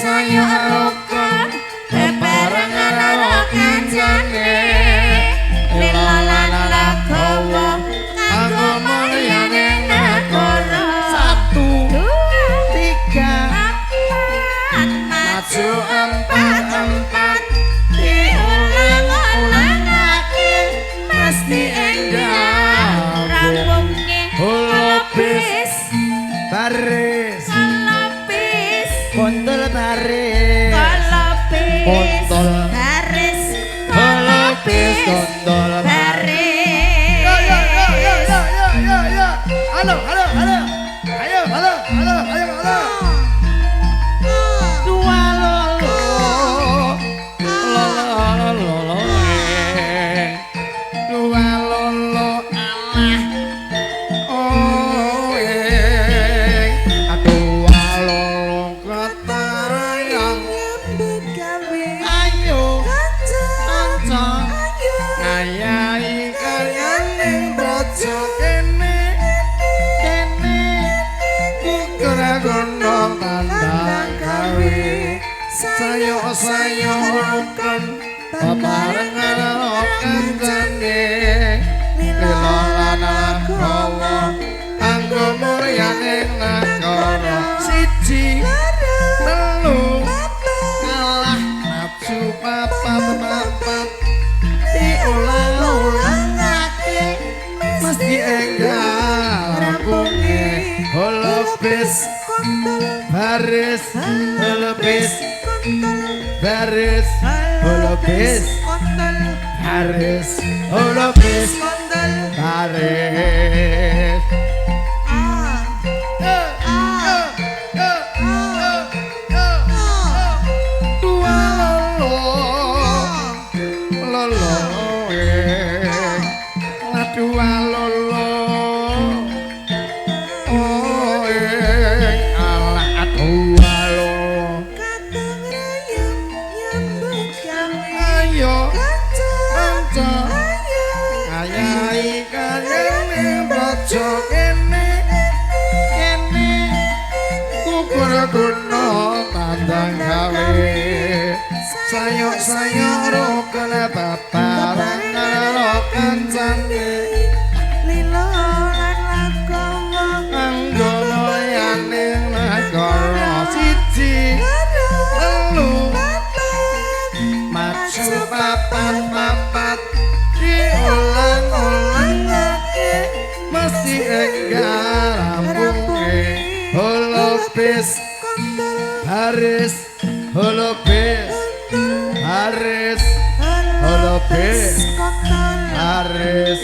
Sayuk rukun bebarengan karo kancane lilalan legowo kanggo mulyane negara 1 2 3 maju 4 diulang-ulangake mesti endah rampungnya holopis baris Bondol baris Bondol baris Holopis Bondol baris Yo Halo Ayo halo Dua lolo Lolo Dua lolo alah Oh Aduh sayur rukun bebarengan karo kancane lilalan legowo kanggo mulyane negara 1 3 kalah nafsu papat diulang-ulangake mesti enggak rampunge holopis baris holopis baris holopis baris holopis baris dua lolo dua lolo oh alah dua Gunung tandang gawe sayuk rukun bebarengan karo kancane lilalan legowo kanggo mulyane negara 1 3 maju 4 diulang-ulangake mesti enggak rampunge holopis baris holopis baris holopis baris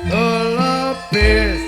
holopis